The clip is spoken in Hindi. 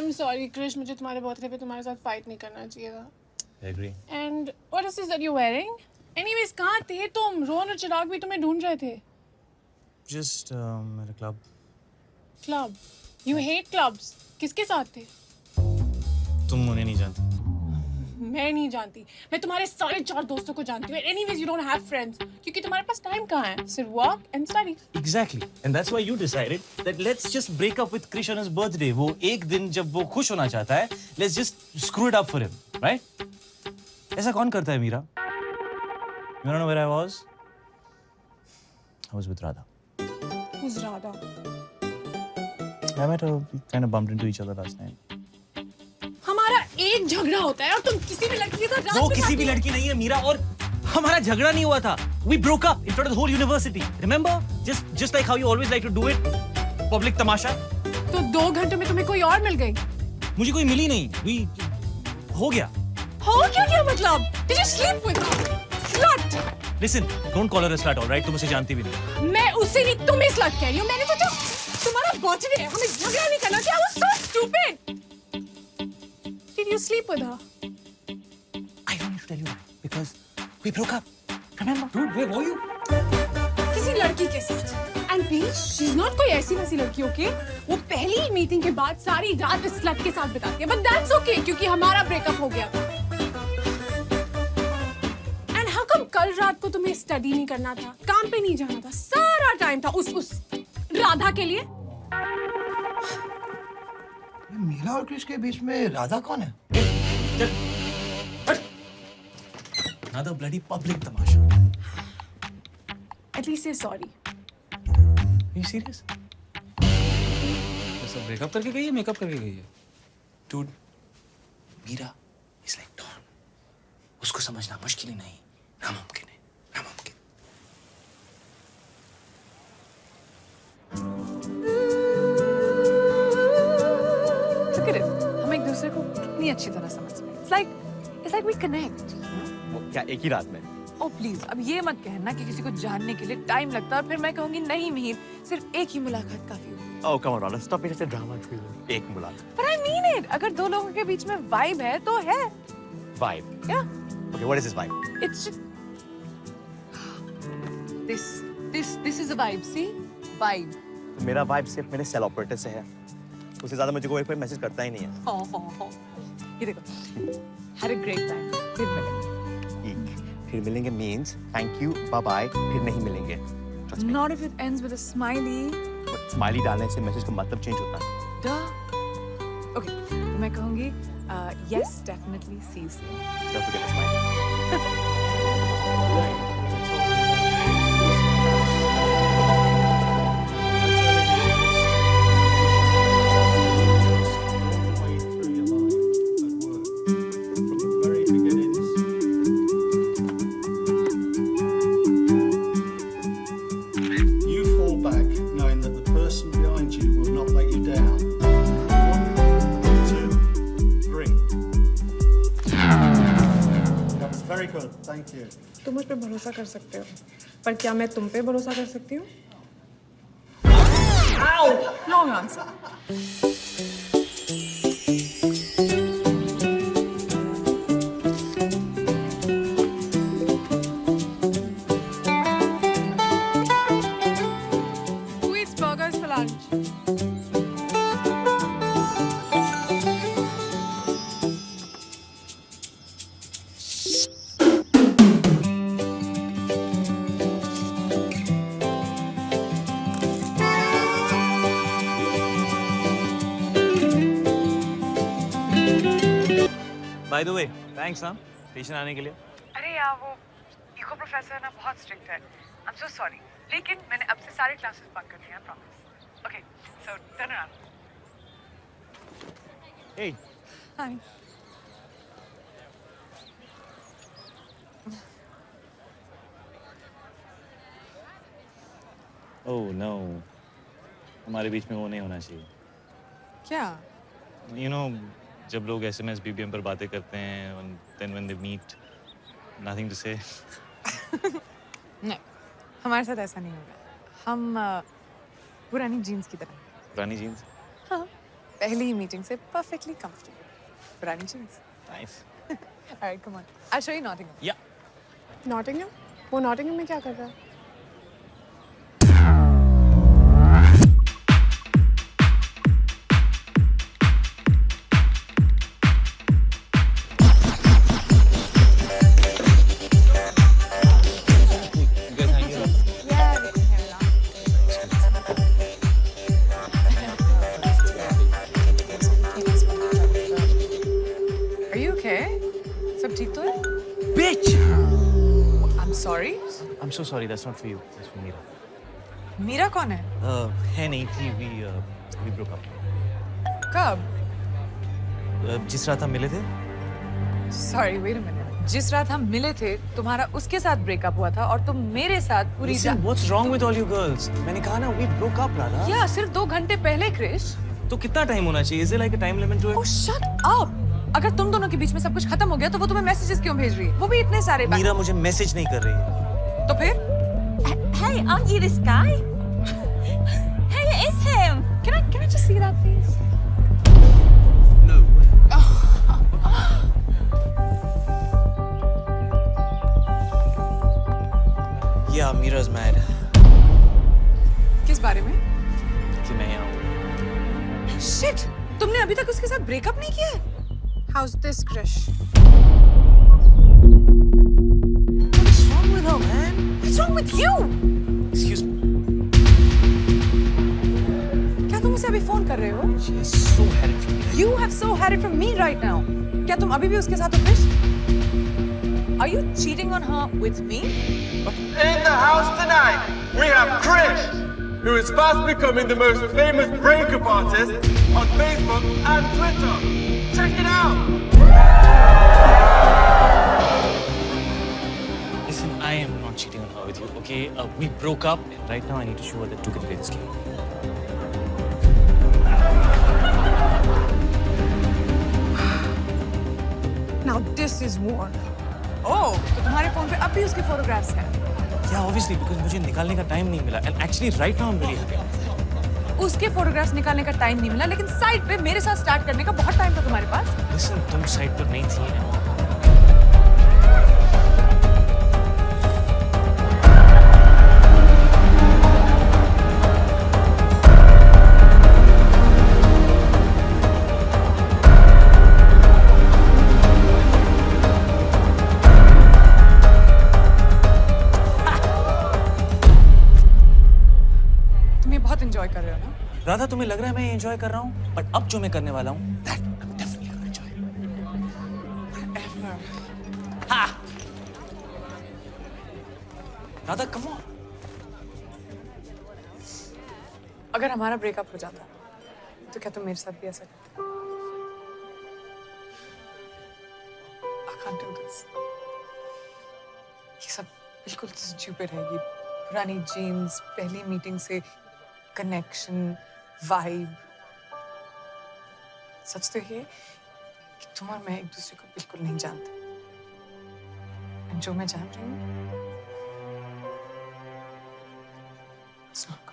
I'm sorry, Krish. मुझे तुम्हारे बर्थडे पे तुम्हारे साथ फाइट नहीं करना चाहिए था. I agree. And what is this that you're wearing? Anyways, कहाँ थे तुम? रोहन और चिराग भी तुम्हें ढूंढ रहे थे. Just at a club. Club. You hate clubs. किसके साथ थे? तुम उन्हें नहीं जानती. मैं नहीं जानती. मैं तुम्हारे सारे 4 दोस्तों को जानती हूँ. Anyways, you don't have friends. क्योंकि तुम्हारे पास टाइम कहाँ है? सिर्फ work and study. Exactly. And that's why you decided that let's just break up with Krish on his birthday. वो एक दिन जब वो खुश होना चाहता है, let's just screw it up for him, right? ऐसा कौन करता है Meera? You don't know where I was? I was with Radha. Who's Radha? I met her. We kind of bumped into each other last night. हमारा एक झगड़ा होता है और तुम किसी भी लड़की के साथ रात वो में किसी भी लड़की नहीं है मीरा और हमारा झगड़ा नहीं हुआ था. We broke up in front of the whole university. Remember? Just like how you always like to do it. Public तमाशा. तो 2 घंटे में तुम्हें कोई और मिल गई? मुझे कोई मिली नहीं. हो गया. हो क्या मतलब? Did you sleep with her? Slut! Listen, don't call her a slut, all right? तुम उसे जानती भी नहीं. मैं उसे नहीं तुम्हें slut कह रही हूँ. मैंने सोचा तुम्हारा बर्थडे है, हमें झगड़ा नहीं करना चाहिए. I was so stupid. Did you sleep with her? I don't need to tell you that because we broke up. Remember? Dude, where were you? किसी लड़की के साथ. And please, she's not कोई ऐसी वैसी लड़की, okay? वो पहली मीटिंग के बाद सारी रात इस slut के साथ बिताती है. But that's okay क्योंकि हमारा ब्रेकअप हो गया था. And how come कल रात को तुम्हें स्टडी नहीं करना था, काम पे नहीं जाना था, सारा टाइम था उस राधा के लिए? मीरा और कृष के बीच में राधा कौन है? Another bloody public Tamasha. At least say sorry. Are you serious? सब ब्रेकअप करके गई है, मेकअप करके गई है. Dude, Meera is like Dawn. उसको समझना मुश्किल ही नहीं, नामुमकिन है, नामुमकिन. Look at it. हम एक दूसरे को कितनी अच्छी तरह समझते हैं. It's like we connect. वो क्या एक ही रात में? Oh please, अब ये मत कहना कि किसी को जानने के लिए टाइम लगता है और फिर मैं कहूँगी नहीं मिहिर, सिर्फ एक ही मुलाकात काफी होगी. Oh come on, Rana, stop being such a drama queen. एक मुलाकात. But I mean it. अगर 2 लोगों के बीच में vibe है तो है. Vibe. Yeah. Okay, what is this vibe? It's just this is a vibe. See, vibe. मेरा vibe सिर्फ मेरे सेल ऑपरेटर से है. उससे ज़्यादा मुझे कोई मैसेज करता ही नहीं है. हो. ये देखो. Had a great time. फिर मिलेंगे. फिर मिलेंगे means thank you, bye bye. फिर नहीं मिलेंगे. Trust me. Not if it ends with a smiley. Smiley डालने से मैसेज का मतलब चेंज होता है. Duh. Okay, मैं कहूँगी yes, definitely, see you soon. Don't forget the smiley. You fall back knowing that the person behind you will not let you down. 1, 2, 3. That was very good. Thank you. तुम मुझ पे भरोसा कर सकते हो, पर क्या मैं तुम पे भरोसा कर सकती हूँ? Wrong answer. Who eats burgers for lunch? By the way, thanks हाँ, स्टेशन आने के लिए. अरे यार वो इको प्रोफेसर ना बहुत स्ट्रिक्ट है. I'm so sorry. लेकिन मैंने अब से सारे क्लासेस बंक कर दिए हैं, promise. Okay, so turn around. Hey. Hi. Oh no, हमारे बीच में वो नहीं होना चाहिए. क्या? You know, जब लोग SMS BBM पर बातें करते हैं and then when they meet, nothing to say. नहीं, हमारे साथ ऐसा नहीं होगा. हम पुरानी जीन्स की तरह. पुरानी जीन्स. हाँ. पहली मीटिंग से perfectly comfortable. पुरानी jeans. Nice. All right, come on. I'll show you Nottingham. Yeah. Nottingham? वो नॉटिंघम में क्या कर रहा है? You guys hang it up. Yeah, we can hear it out. Are you okay? सब ठीक तो है? Bitch! I'm sorry. I'm so sorry. That's not for you. That's for Meera. Meera कौन है? है नहीं थी. We broke up. कब? जिस रात हम मिले थे. Sorry, wait a minute. जिस रात हम मिले थे, तुम्हारा उसके साथ ब्रेकअप हुआ था और तुम मेरे साथ पूरी Listen, what's wrong with all you girls? मैंने कहा ना, we broke up, Radha. या सिर्फ 2 घंटे पहले क्रिश। तो कितना टाइम होना चाहिए? Is there like a time limit to it? Oh, shut up! अगर तुम दोनों के बीच में सब कुछ खत्म हो गया तो वो तुम्हें मैसेजेस क्यों भेज रही है? वो भी इतने सारे back- मीरा मुझे मैसेज नहीं कर रही है. तो फिर? Hey, aren't you this guy? Hey, it is him. Can I just see that please? No way. Yeah, Meera's mad. किस बारे में? कि मैं यहाँ हूँ. Shit! तुमने अभी तक उसके साथ ब्रेकअप नहीं किया है? How's this, Krish? What's wrong with her, man? What's wrong with you? Excuse me. क्या तुम उसे अभी फोन कर रहे हो? She is so had it from me. You have so had it from me right now. क्या तुम अभी भी उसके साथ हो Krrish? Are you cheating on her with me? In the house tonight, we have Krish, who is fast becoming the most famous breakup artist on Facebook and Twitter. Check it out! Listen, I am not cheating on her with you, okay? We broke up, and right now I need to show her that two can play this game. Now this is war. Oh, तो तुम्हारे फोन पे अब भी उसके फोटोग्राफ्स हैं? Yeah, obviously, because मुझे निकालने का टाइम नहीं मिला. And actually, right now I'm really happy. उसके फोटोग्राफ्स निकालने का टाइम नहीं मिला, लेकिन साइड पे मेरे साथ स्टार्ट करने का बहुत टाइम था तुम्हारे पास। Listen, तुम साइड पर नहीं थी. तुम ये बहुत एंजॉय कर रहे हो ना? राधा, तुम्हें लग रहा है मैं एंजॉय कर रहा हूँ, बट अब जो मैं करने वाला हूँ, that I'm definitely gonna enjoy. Ha! Radha, come on. अगर हमारा ब्रेकअप हो जाता तो क्या तुम मेरे साथ भी ऐसा करते? I can't do this. ये सब बिल्कुल स्टूपिड है। ये पुरानी जीन्स, पहली मीटिंग से कनेक्शन, वाइब। सच तो ये कि तुम और मैं एक दूसरे को बिल्कुल नहीं जानते। और जो मैं जान रही हूँ, it's not good.